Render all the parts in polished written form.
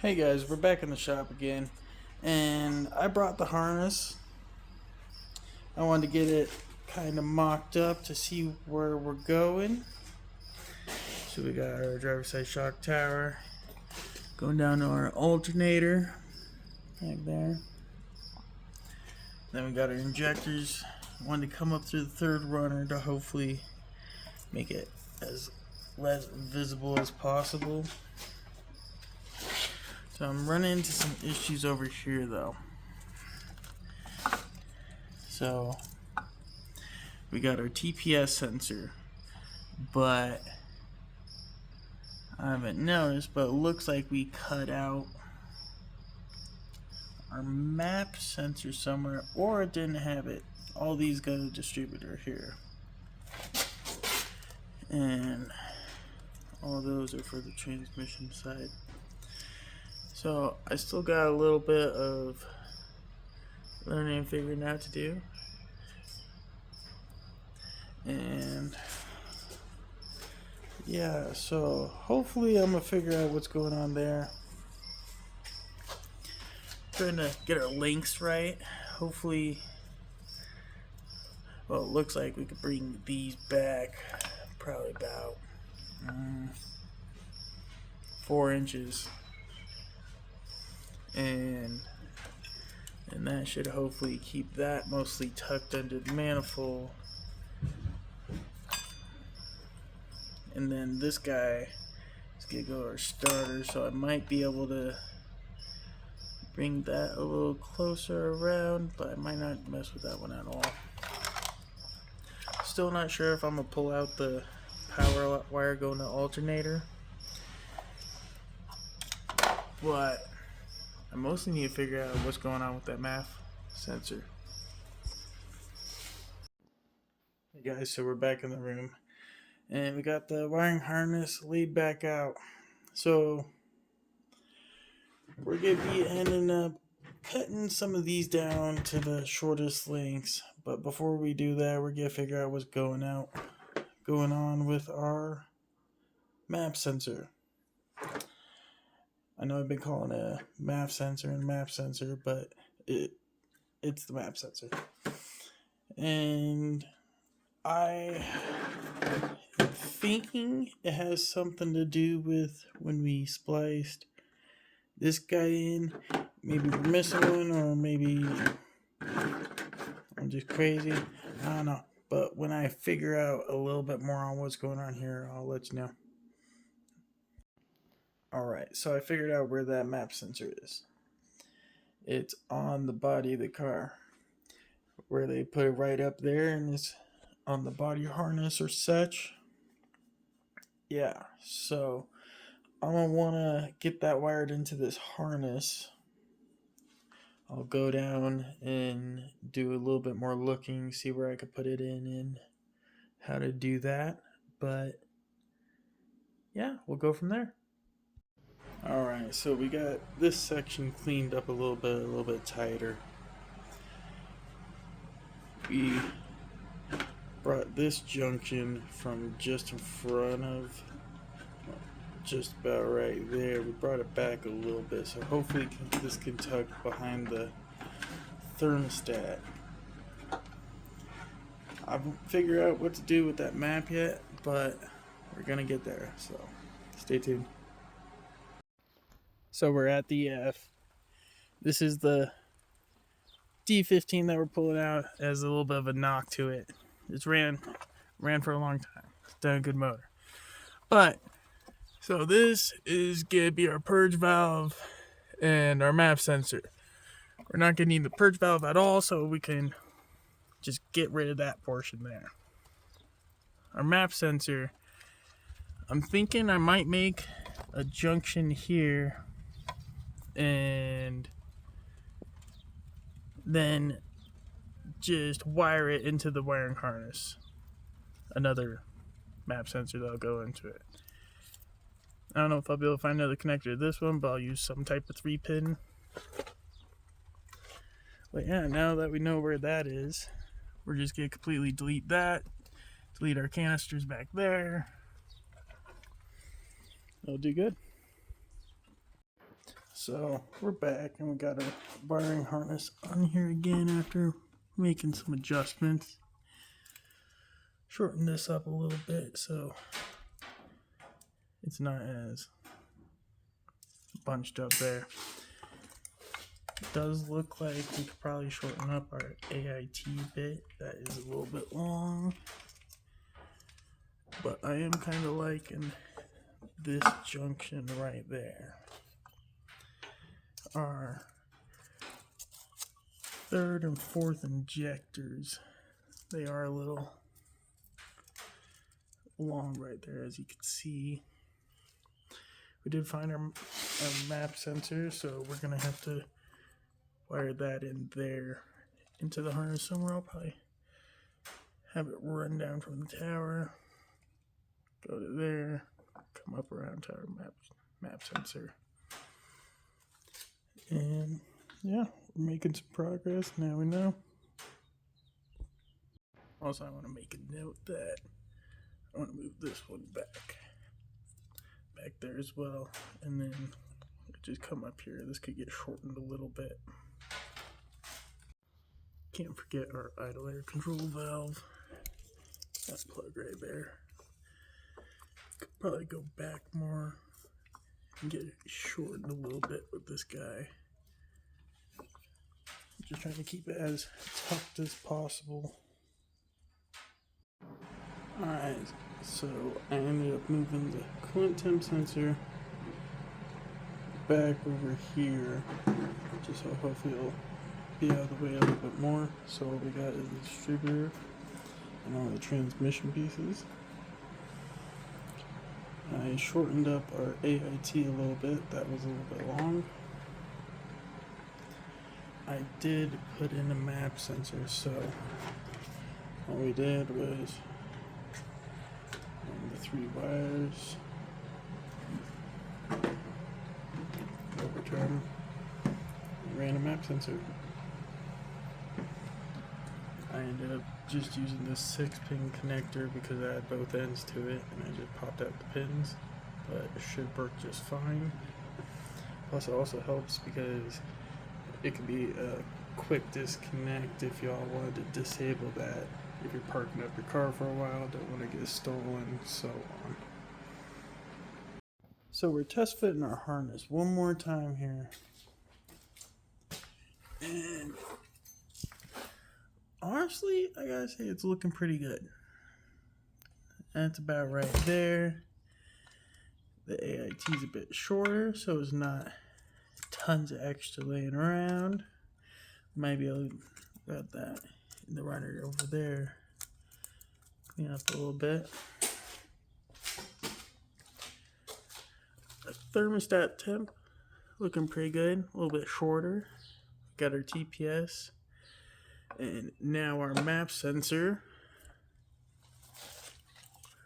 Hey guys, we're back in the shop again, and I brought the harness. I wanted to get it kind of mocked up to see where we're going. So we got our driver's side shock tower, going down to our alternator, back there. Then we got our injectors. I wanted to come up through the third runner to hopefully make it as less visible as possible. So I'm running into some issues over here though. So we got our TPS sensor, but I haven't noticed, but it looks like we cut out our map sensor somewhere, or it didn't have it. All these got a distributor here, and all those are for the transmission side. So I still got a little bit of learning and figuring out to do, and yeah, so hopefully I'm gonna figure out what's going on there. Trying to get our links right. Hopefully, well, it looks like we could bring these back probably about 4 inches, and that should hopefully keep that mostly tucked under the manifold. And then this guy is gonna go to our starter, so I might be able to bring that a little closer around, but I might not mess with that one at all. Still not sure if I'm gonna pull out the power wire going to alternator, but I mostly need to figure out what's going on with that MAF sensor. Hey guys, so we're back in the room, and we got the wiring harness laid back out. So we're gonna be ending up cutting some of these down to the shortest lengths, but before we do that, we're gonna figure out what's going on with our map sensor. I know I've been calling it a map sensor and map sensor, but it's the map sensor. And I am thinking it has something to do with when we spliced this guy in. Maybe we're missing one, or maybe I'm just crazy. I don't know. But when I figure out a little bit more on what's going on here, I'll let you know. Alright, so I figured out where that map sensor is. It's on the body of the car, where they put it right up there, and it's on the body harness or such. Yeah, so I'm gonna want to get that wired into this harness. I'll go down and do a little bit more looking, see where I could put it in and how to do that. But yeah, we'll go from there. Alright, so we got this section cleaned up a little bit tighter. We brought this junction from just in front of, just about right there, we brought it back a little bit, so hopefully this can tuck behind the thermostat. I haven't figured out what to do with that map yet, but we're gonna get there, so stay tuned. So we're at the F. This is the D15 that we're pulling out. It has a little bit of a knock to it. It's ran for a long time. It's done a good motor. But so this is gonna be our purge valve and our map sensor. We're not gonna need the purge valve at all, so we can just get rid of that portion there. Our map sensor, I'm thinking I might make a junction here and then just wire it into the wiring harness. Another map sensor that'll go into it. I don't know if I'll be able to find another connector to this one, but I'll use some type of 3-pin. But yeah, now that we know where that is, we're just gonna completely delete that, delete our canisters back there. It'll do good. So we're back and we got our wiring harness on here again after making some adjustments. Shorten this up a little bit so it's not as bunched up there. It does look like we could probably shorten up our AIT bit. That is a little bit long, but I am kind of liking this junction right there. Our third and fourth injectors, they are a little long right there, as you can see. We did find our map sensor, so we're gonna have to wire that in there into the harness somewhere. I'll probably have it run down from the tower, go to there, come up around to our map sensor. And yeah, we're making some progress. Now we know. Also, I want to make a note that I want to move this one back there as well, and then just come up here. This could get shortened a little bit. Can't forget our idle air control valve. That plug right there. Could probably go back more and get it shortened a little bit with this guy. Just trying to keep it as tucked as possible. Alright, so I ended up moving the coolant temp sensor back over here, just so hopefully it'll be out of the way a little bit more. So what we got is the distributor and all the transmission pieces. I shortened up our AIT a little bit. That was a little bit long. I did put in a map sensor, so all we did was the 3 wires, overturn, and ran a map sensor. I ended up just using this 6-pin connector because I had both ends to it, and I just popped out the pins, but it should work just fine. Plus it also helps because it can be a quick disconnect if y'all wanted to disable that if you're parking up your car for a while, don't want to get stolen, so on. So we're test fitting our harness one more time here, and honestly, I gotta say it's looking pretty good. That's about right there. The AIT is a bit shorter, so it's not tons of extra laying around. Might be able to got that in the runner over there. Clean up a little bit. The thermostat temp looking pretty good. A little bit shorter. Got our TPS. And now our map sensor.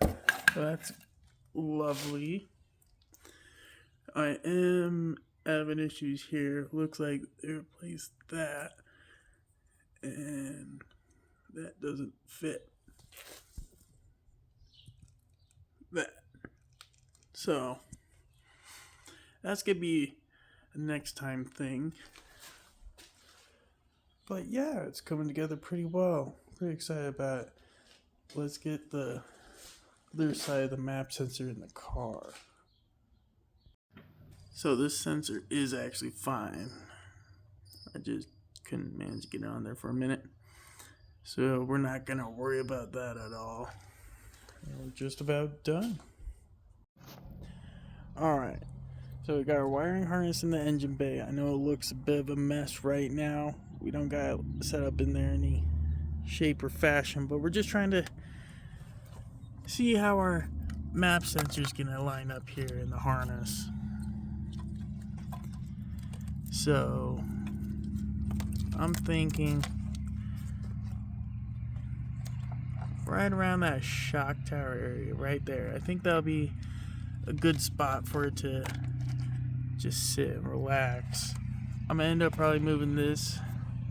So that's lovely. I am having issues here. Looks like they replaced that, and that doesn't fit that. So that's gonna be a next time thing. But yeah, it's coming together pretty well. Pretty excited about it. Let's get the other side of the map sensor in the car. So this sensor is actually fine. I just couldn't manage to get it on there for a minute. So we're not gonna worry about that at all. We're just about done. Alright, so we got our wiring harness in the engine bay. I know it looks a bit of a mess right now. We don't got it set up in there any shape or fashion, but we're just trying to see how our map sensor is gonna line up here in the harness. So I'm thinking right around that shock tower area right there. I think that'll be a good spot for it to just sit and relax. I'm gonna end up probably moving this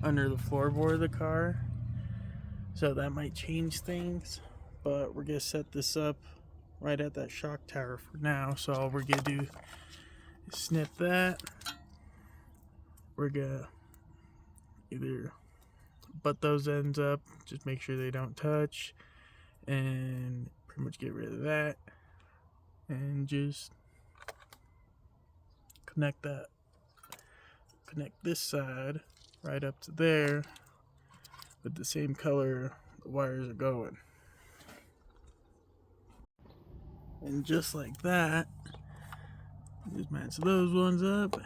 under the floorboard of the car, so that might change things, but we're gonna set this up right at that shock tower for now. So all we're gonna do is snip that, we're gonna either butt those ends up, just make sure they don't touch, and pretty much get rid of that, and just connect this side right up to there with the same color the wires are going. And just like that, just match those ones up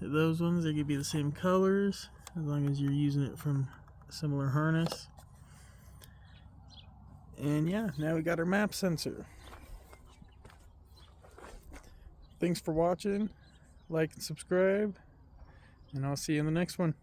to those ones. They could be the same colors as long as you're using it from a similar harness. And yeah, now we got our map sensor. Thanks for watching. Like and subscribe, and I'll see you in the next one.